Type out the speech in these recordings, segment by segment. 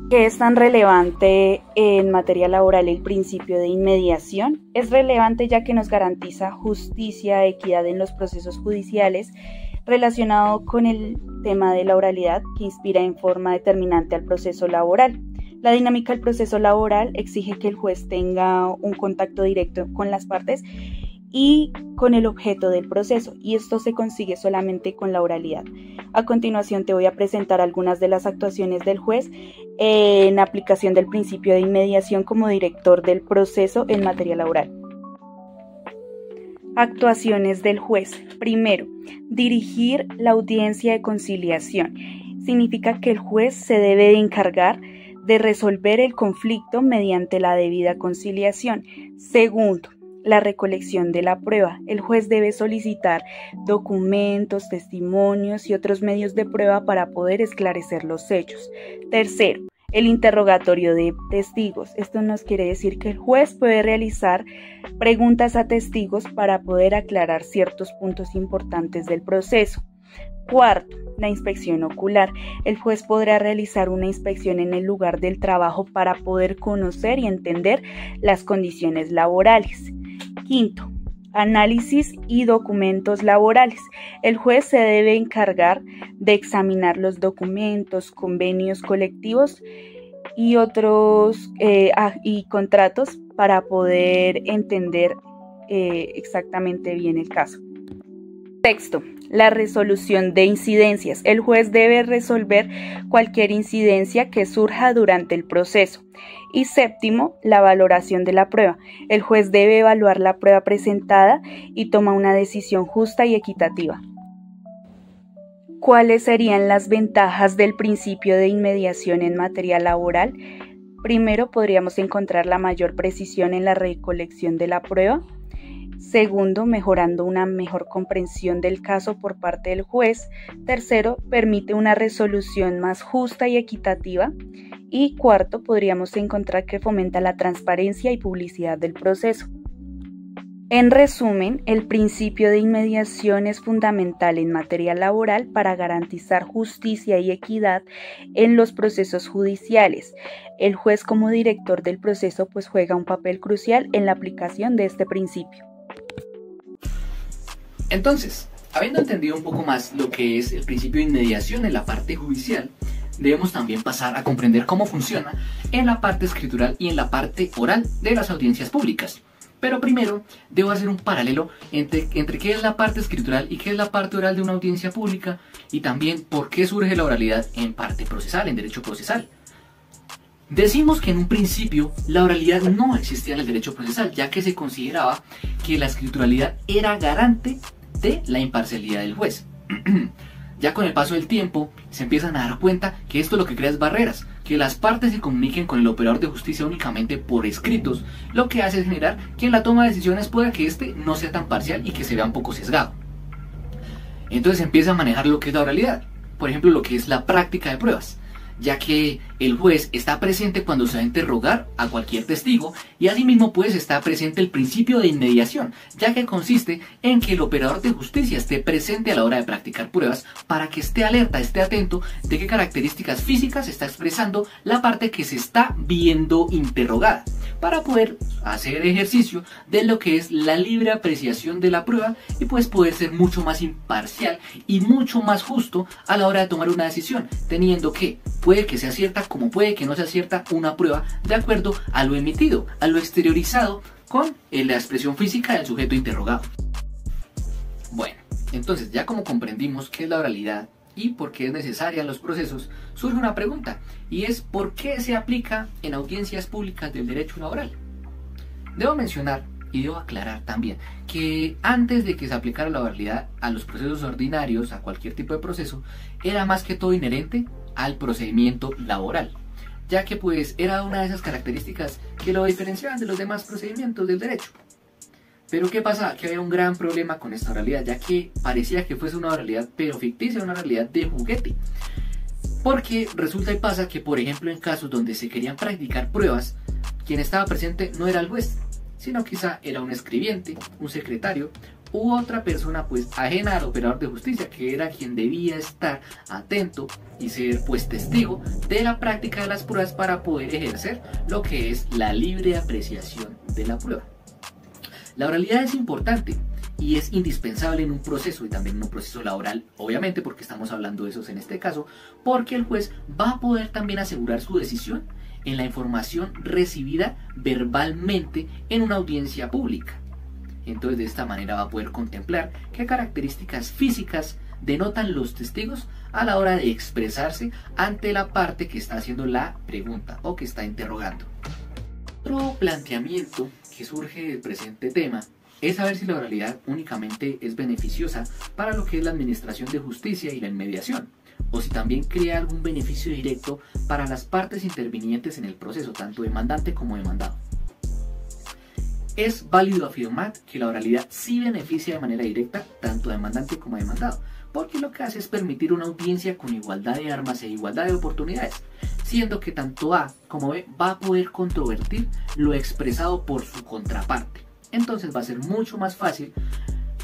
¿Qué es tan relevante en materia laboral el principio de inmediación? Es relevante ya que nos garantiza justicia, equidad en los procesos judiciales relacionado con el tema de la oralidad que inspira en forma determinante al proceso laboral. La dinámica del proceso laboral exige que el juez tenga un contacto directo con las partes y con el objeto del proceso, y esto se consigue solamente con la oralidad. A continuación te voy a presentar algunas de las actuaciones del juez en aplicación del principio de inmediación como director del proceso en materia laboral. Actuaciones del juez. Primero, dirigir la audiencia de conciliación. Significa que el juez se debe de encargar de resolver el conflicto mediante la debida conciliación. Segundo, la recolección de la prueba. El juez debe solicitar documentos, testimonios y otros medios de prueba para poder esclarecer los hechos. Tercero, el interrogatorio de testigos. Esto nos quiere decir que el juez puede realizar preguntas a testigos para poder aclarar ciertos puntos importantes del proceso. Cuarto, la inspección ocular. El juez podrá realizar una inspección en el lugar del trabajo para poder conocer y entender las condiciones laborales. Quinto, análisis y documentos laborales. El juez se debe encargar de examinar los documentos, convenios colectivos y otros y contratos para poder entender exactamente bien el caso. Sexto, la resolución de incidencias. El juez debe resolver cualquier incidencia que surja durante el proceso. Y séptimo, la valoración de la prueba. El juez debe evaluar la prueba presentada y toma una decisión justa y equitativa. ¿Cuáles serían las ventajas del principio de inmediación en materia laboral? Primero, podríamos encontrar la mayor precisión en la recolección de la prueba. Segundo, mejorando una mejor comprensión del caso por parte del juez. Tercero, permite una resolución más justa y equitativa. Y cuarto, podríamos encontrar que fomenta la transparencia y publicidad del proceso. En resumen, el principio de inmediación es fundamental en materia laboral para garantizar justicia y equidad en los procesos judiciales. El juez como director del proceso pues juega un papel crucial en la aplicación de este principio. Entonces, habiendo entendido un poco más lo que es el principio de inmediación en la parte judicial, debemos también pasar a comprender cómo funciona en la parte escritural y en la parte oral de las audiencias públicas. Pero primero, debo hacer un paralelo entre qué es la parte escritural y qué es la parte oral de una audiencia pública, y también por qué surge la oralidad en parte procesal, en derecho procesal. Decimos que en un principio la oralidad no existía en el derecho procesal, ya que se consideraba que la escrituralidad era garante de la imparcialidad del juez. Ya con el paso del tiempo se empiezan a dar cuenta que esto lo que crea es barreras, que las partes se comuniquen con el operador de justicia únicamente por escritos, lo que hace generar que en la toma de decisiones pueda que éste no sea tan parcial y que se vea un poco sesgado. Entonces se empieza a manejar lo que es la oralidad, por ejemplo lo que es la práctica de pruebas, ya que el juez está presente cuando se va a interrogar a cualquier testigo, y asimismo pues está presente el principio de inmediación, ya que consiste en que el operador de justicia esté presente a la hora de practicar pruebas para que esté alerta, esté atento de qué características físicas está expresando la parte que se está viendo interrogada, para poder hacer ejercicio de lo que es la libre apreciación de la prueba y pues poder ser mucho más imparcial y mucho más justo a la hora de tomar una decisión, teniendo que puede que sea cierta como puede que no sea cierta una prueba de acuerdo a lo emitido, a lo exteriorizado con la expresión física del sujeto interrogado. Bueno, entonces ya como comprendimos qué es la oralidad y por qué es necesaria en los procesos, surge una pregunta, y es ¿por qué se aplica en audiencias públicas del derecho laboral? Debo mencionar y debo aclarar también que antes de que se aplicara la oralidad a los procesos ordinarios, a cualquier tipo de proceso, era más que todo inherente al procedimiento laboral, ya que pues era una de esas características que lo diferenciaban de los demás procedimientos del derecho. Pero ¿qué pasa? Que había un gran problema con esta oralidad, ya que parecía que fuese una oralidad pero ficticia, una oralidad de juguete. Porque resulta y pasa que, por ejemplo, en casos donde se querían practicar pruebas, quien estaba presente no era el juez, sino quizá era un escribiente, un secretario u otra persona pues ajena al operador de justicia, que era quien debía estar atento y ser pues testigo de la práctica de las pruebas para poder ejercer lo que es la libre apreciación de la prueba. La oralidad es importante y es indispensable en un proceso, y también en un proceso laboral, obviamente, porque estamos hablando de esos en este caso, porque el juez va a poder también asegurar su decisión en la información recibida verbalmente en una audiencia pública. Entonces, de esta manera va a poder contemplar qué características físicas denotan los testigos a la hora de expresarse ante la parte que está haciendo la pregunta o que está interrogando. Otro planteamiento que surge del presente tema es saber si la oralidad únicamente es beneficiosa para lo que es la administración de justicia y la inmediación, o si también crea algún beneficio directo para las partes intervinientes en el proceso, tanto demandante como demandado. Es válido afirmar que la oralidad sí beneficia de manera directa tanto a demandante como a demandado, porque lo que hace es permitir una audiencia con igualdad de armas e igualdad de oportunidades, siendo que tanto A como B va a poder controvertir lo expresado por su contraparte. Entonces va a ser mucho más fácil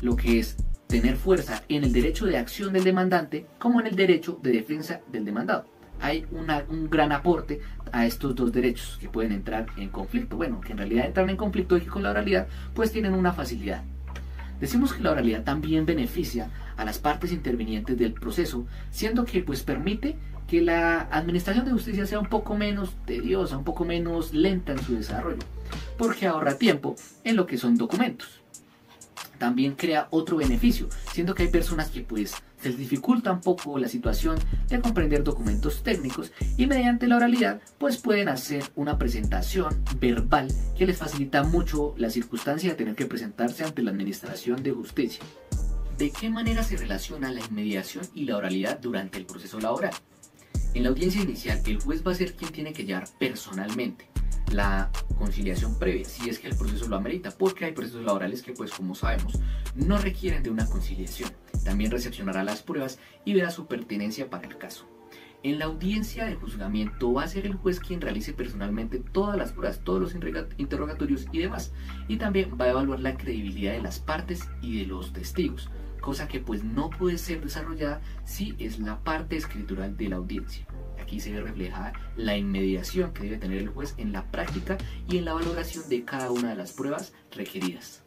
lo que es tener fuerza en el derecho de acción del demandante como en el derecho de defensa del demandado. Hay un gran aporte a estos dos derechos que pueden entrar en conflicto. Bueno, que en realidad entran en conflicto y que con la oralidad pues tienen una facilidad. Decimos que la oralidad también beneficia a las partes intervinientes del proceso, siendo que pues permite que la administración de justicia sea un poco menos tediosa, un poco menos lenta en su desarrollo, porque ahorra tiempo en lo que son documentos. También crea otro beneficio, siendo que hay personas que pues se les dificulta un poco la situación de comprender documentos técnicos y mediante la oralidad pues pueden hacer una presentación verbal que les facilita mucho la circunstancia de tener que presentarse ante la administración de justicia. ¿De qué manera se relaciona la inmediación y la oralidad durante el proceso laboral? En la audiencia inicial, el juez va a ser quien tiene que llevar personalmente la conciliación previa, si es que el proceso lo amerita, porque hay procesos laborales que, pues como sabemos, no requieren de una conciliación. También recepcionará las pruebas y verá su pertinencia para el caso. En la audiencia de juzgamiento va a ser el juez quien realice personalmente todas las pruebas, todos los interrogatorios y demás, y también va a evaluar la credibilidad de las partes y de los testigos, cosa que pues no puede ser desarrollada si es la parte escritural de la audiencia. Aquí se ve reflejada la inmediación que debe tener el juez en la práctica y en la valoración de cada una de las pruebas requeridas.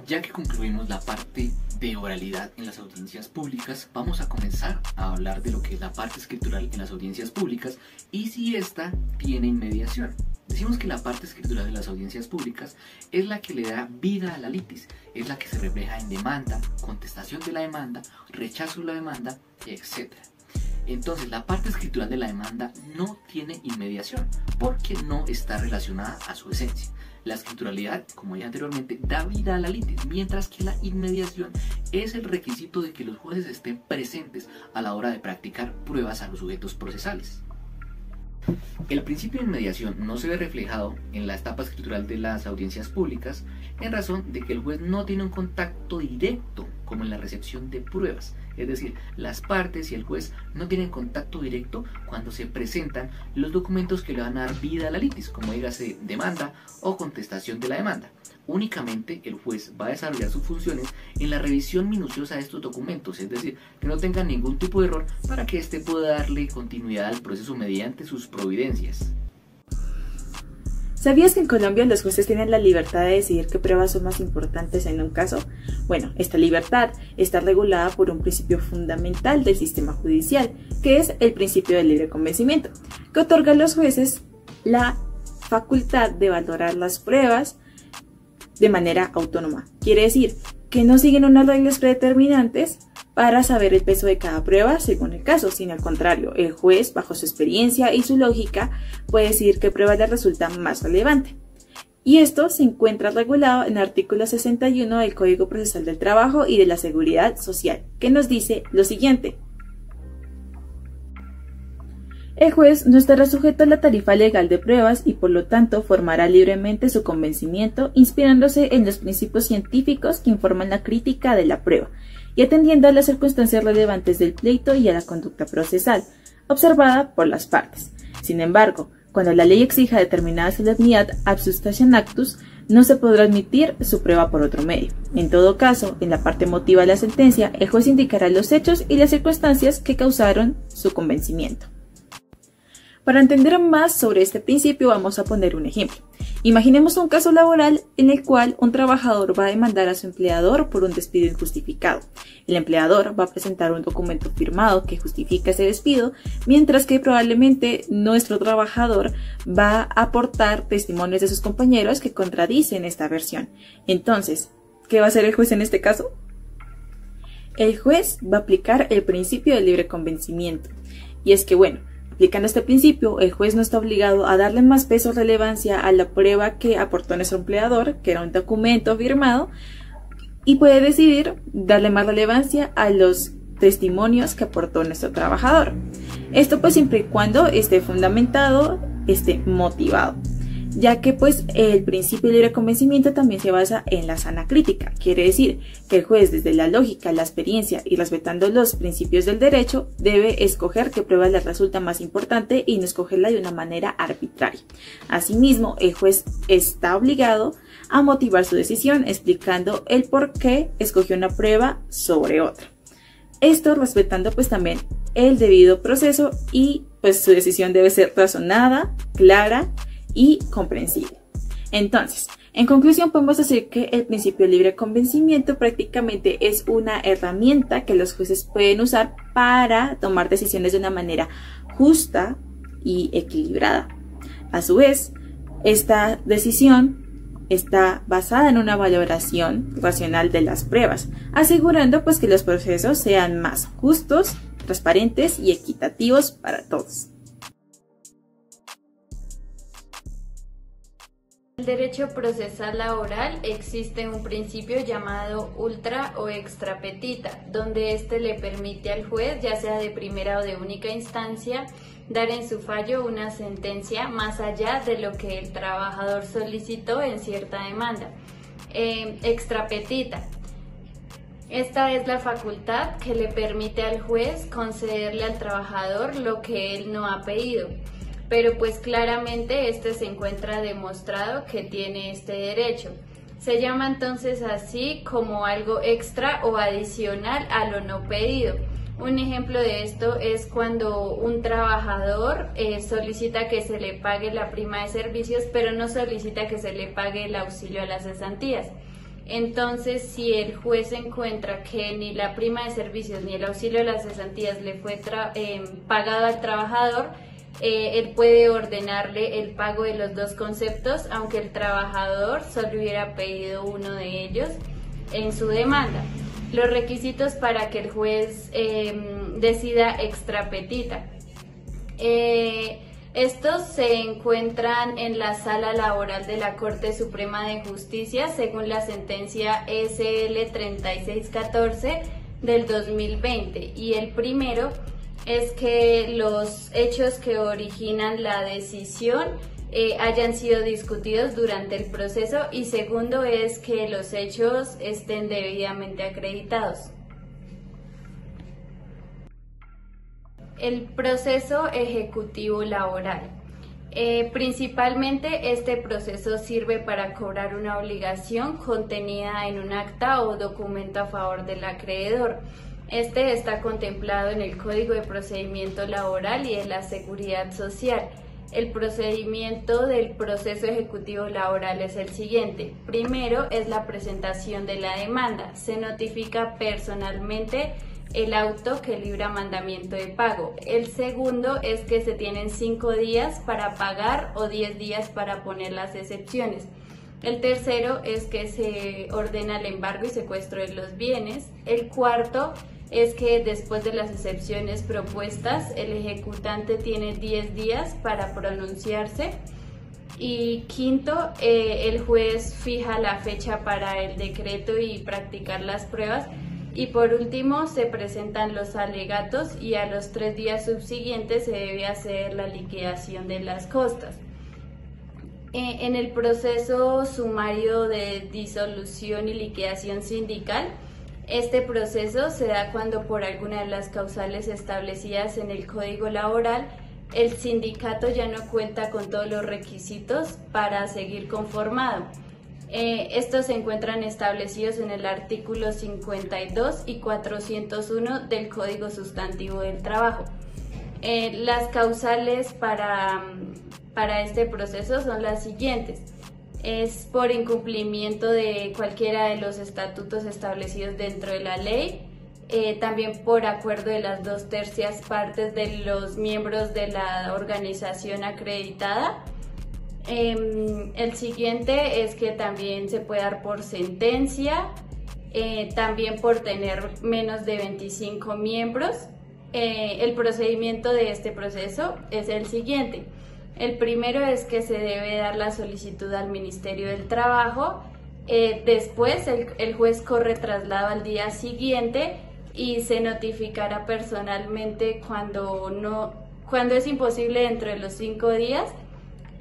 Ya que concluimos la parte de oralidad en las audiencias públicas, vamos a comenzar a hablar de lo que es la parte escritural en las audiencias públicas y si ésta tiene inmediación. Decimos que la parte escritural de las audiencias públicas es la que le da vida a la litis, es la que se refleja en demanda, contestación de la demanda, rechazo de la demanda, etc. Entonces la parte escritural de la demanda no tiene inmediación porque no está relacionada a su esencia. La escrituralidad, como ya anteriormente, da vida a la litis, mientras que la inmediación es el requisito de que los jueces estén presentes a la hora de practicar pruebas a los sujetos procesales. El principio de inmediación no se ve reflejado en la etapa escritural de las audiencias públicas en razón de que el juez no tiene un contacto directo como en la recepción de pruebas, es decir, las partes y el juez no tienen contacto directo cuando se presentan los documentos que le van a dar vida a la litis, como dígase demanda o contestación de la demanda. Únicamente el juez va a desarrollar sus funciones en la revisión minuciosa de estos documentos, es decir, que no tengan ningún tipo de error para que éste pueda darle continuidad al proceso mediante sus providencias. ¿Sabías que en Colombia los jueces tienen la libertad de decidir qué pruebas son más importantes en un caso? Bueno, esta libertad está regulada por un principio fundamental del sistema judicial, que es el principio del libre convencimiento, que otorga a los jueces la facultad de valorar las pruebas de manera autónoma. Quiere decir que no siguen unas reglas predeterminantes para saber el peso de cada prueba según el caso, sino al contrario, el juez, bajo su experiencia y su lógica, puede decidir qué prueba le resulta más relevante. Y esto se encuentra regulado en el artículo 61 del Código Procesal del Trabajo y de la Seguridad Social, que nos dice lo siguiente: el juez no estará sujeto a la tarifa legal de pruebas y por lo tanto formará libremente su convencimiento inspirándose en los principios científicos que informan la crítica de la prueba y atendiendo a las circunstancias relevantes del pleito y a la conducta procesal, observada por las partes. Sin embargo, cuando la ley exija determinada solemnidad ab substantiam actus, no se podrá admitir su prueba por otro medio. En todo caso, en la parte emotiva de la sentencia, el juez indicará los hechos y las circunstancias que causaron su convencimiento. Para entender más sobre este principio vamos a poner un ejemplo. Imaginemos un caso laboral en el cual un trabajador va a demandar a su empleador por un despido injustificado. El empleador va a presentar un documento firmado que justifica ese despido, mientras que probablemente nuestro trabajador va a aportar testimonios de sus compañeros que contradicen esta versión. Entonces, ¿qué va a hacer el juez en este caso? El juez va a aplicar el principio del libre convencimiento. Y es que aplicando este principio, el juez no está obligado a darle más peso o relevancia a la prueba que aportó nuestro empleador, que era un documento firmado, y puede decidir darle más relevancia a los testimonios que aportó nuestro trabajador. Esto pues siempre y cuando esté fundamentado, esté motivado, ya que pues el principio de libre convencimiento también se basa en la sana crítica. Quiere decir que el juez, desde la lógica, la experiencia y respetando los principios del derecho, debe escoger qué prueba le resulta más importante y no escogerla de una manera arbitraria. Asimismo, el juez está obligado a motivar su decisión explicando el por qué escogió una prueba sobre otra. Esto respetando pues también el debido proceso y pues su decisión debe ser razonada, clara y comprensible. Entonces, en conclusión podemos decir que el principio de libre convencimiento prácticamente es una herramienta que los jueces pueden usar para tomar decisiones de una manera justa y equilibrada. A su vez, esta decisión está basada en una valoración racional de las pruebas, asegurando pues que los procesos sean más justos, transparentes y equitativos para todos. En el derecho procesal laboral existe un principio llamado ultra o extra petita, donde este le permite al juez, ya sea de primera o de única instancia, dar en su fallo una sentencia más allá de lo que el trabajador solicitó en cierta demanda. Extra petita. Esta es la facultad que le permite al juez concederle al trabajador lo que él no ha pedido, pero pues claramente este se encuentra demostrado que tiene este derecho. Se llama entonces así como algo extra o adicional a lo no pedido. Un ejemplo de esto es cuando un trabajador solicita que se le pague la prima de servicios, pero no solicita que se le pague el auxilio a las cesantías. Entonces, si el juez encuentra que ni la prima de servicios ni el auxilio a las cesantías le fue pagado al trabajador, él puede ordenarle el pago de los dos conceptos, aunque el trabajador solo hubiera pedido uno de ellos en su demanda. Los requisitos para que el juez decida extra petita. Estos se encuentran en la sala laboral de la Corte Suprema de Justicia según la sentencia SL 3614 del 2020, y el primero es que los hechos que originan la decisión hayan sido discutidos durante el proceso, y segundo es que los hechos estén debidamente acreditados. El proceso ejecutivo laboral. Principalmente este proceso sirve para cobrar una obligación contenida en un acta o documento a favor del acreedor. Este está contemplado en el Código de Procedimiento Laboral y en la Seguridad Social. El procedimiento del proceso ejecutivo laboral es el siguiente. Primero es la presentación de la demanda. Se notifica personalmente el auto que libra mandamiento de pago. El segundo es que se tienen 5 días para pagar o 10 días para poner las excepciones. El tercero es que se ordena el embargo y secuestro de los bienes. El cuarto es que después de las excepciones propuestas, el ejecutante tiene 10 días para pronunciarse. Y quinto, el juez fija la fecha para el decreto y practicar las pruebas. Y por último, se presentan los alegatos y a los 3 días subsiguientes se debe hacer la liquidación de las costas. En el proceso sumario de disolución y liquidación sindical, este proceso se da cuando por alguna de las causales establecidas en el Código Laboral, el sindicato ya no cuenta con todos los requisitos para seguir conformado. Estos se encuentran establecidos en el artículo 52 y 401 del Código Sustantivo del Trabajo. Las causales para este proceso son las siguientes. Es por incumplimiento de cualquiera de los estatutos establecidos dentro de la ley, también por acuerdo de las 2/3 partes de los miembros de la organización acreditada. El siguiente es que también se puede dar por sentencia, también por tener menos de 25 miembros. El procedimiento de este proceso es el siguiente. El primero es que se debe dar la solicitud al Ministerio del Trabajo. Después el juez corre traslado al día siguiente y se notificará personalmente cuando es imposible dentro de los 5 días.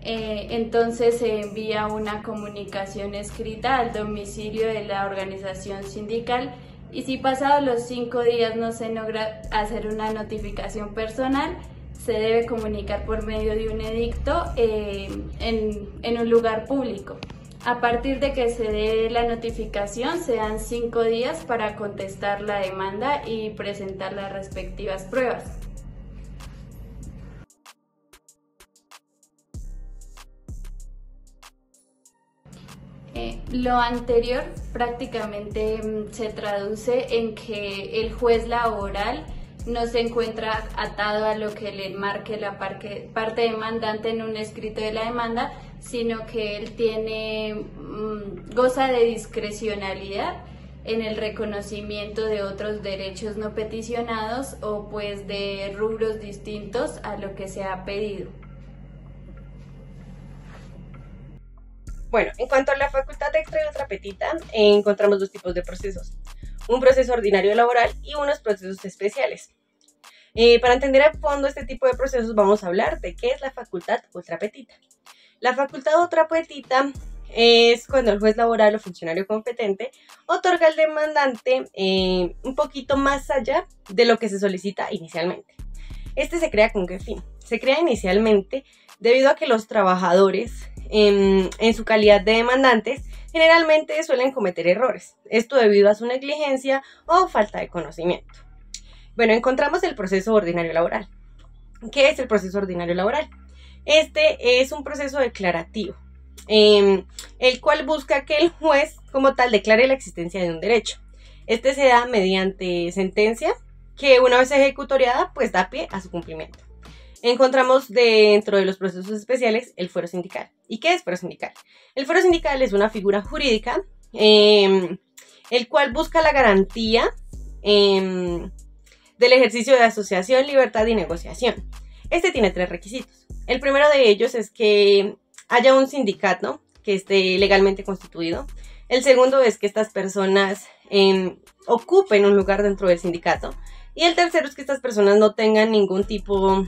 Entonces se envía una comunicación escrita al domicilio de la organización sindical, y si pasados los 5 días no se logra hacer una notificación personal, se debe comunicar por medio de un edicto en un lugar público. A partir de que se dé la notificación, se dan 5 días para contestar la demanda y presentar las respectivas pruebas. Lo anterior prácticamente se traduce en que el juez laboral no se encuentra atado a lo que le marque la parte demandante en un escrito de la demanda, sino que él goza de discrecionalidad en el reconocimiento de otros derechos no peticionados o pues de rubros distintos a lo que se ha pedido. Bueno, en cuanto a la facultad extra y ultrapetita, encontramos 2 tipos de procesos: un proceso ordinario laboral y unos procesos especiales. Para entender a fondo este tipo de procesos vamos a hablar de qué es la facultad ultrapetita. La facultad ultrapetita es cuando el juez laboral o funcionario competente otorga al demandante un poquito más allá de lo que se solicita inicialmente. Este se crea ¿con qué fin? Se crea inicialmente debido a que los trabajadores en su calidad de demandantes generalmente suelen cometer errores, esto debido a su negligencia o falta de conocimiento. Bueno, encontramos el proceso ordinario laboral. ¿Qué es el proceso ordinario laboral? Este es un proceso declarativo, el cual busca que el juez como tal declare la existencia de un derecho. Este se da mediante sentencia que, una vez ejecutoriada, pues da pie a su cumplimiento. Encontramos dentro de los procesos especiales el fuero sindical. ¿Y qué es fuero sindical? El fuero sindical es una figura jurídica el cual busca la garantía del ejercicio de asociación, libertad y negociación. Este tiene 3 requisitos. El primero de ellos es que haya un sindicato que esté legalmente constituido. El segundo es que estas personas ocupen un lugar dentro del sindicato. Y el tercero es que estas personas no tengan ningún tipo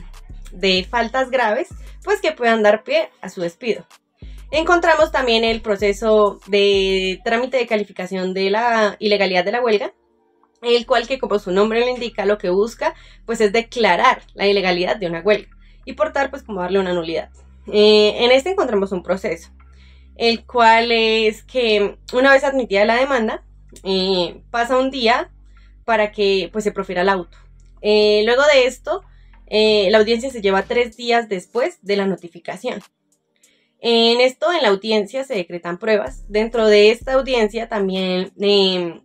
de faltas graves, pues que puedan dar pie a su despido. Encontramos también el proceso de trámite de calificación de la ilegalidad de la huelga, el cual, que como su nombre lo indica, lo que busca pues es declarar la ilegalidad de una huelga y por tal pues como darle una nulidad. En este encontramos un proceso, el cual es que una vez admitida la demanda, pasa un día para que pues se profiera el auto. Luego de esto, la audiencia se lleva 3 días después de la notificación. En la audiencia se decretan pruebas. Dentro de esta audiencia también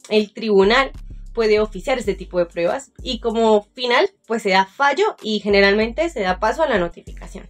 el tribunal puede oficiar este tipo de pruebas y como final pues se da fallo y generalmente se da paso a la notificación.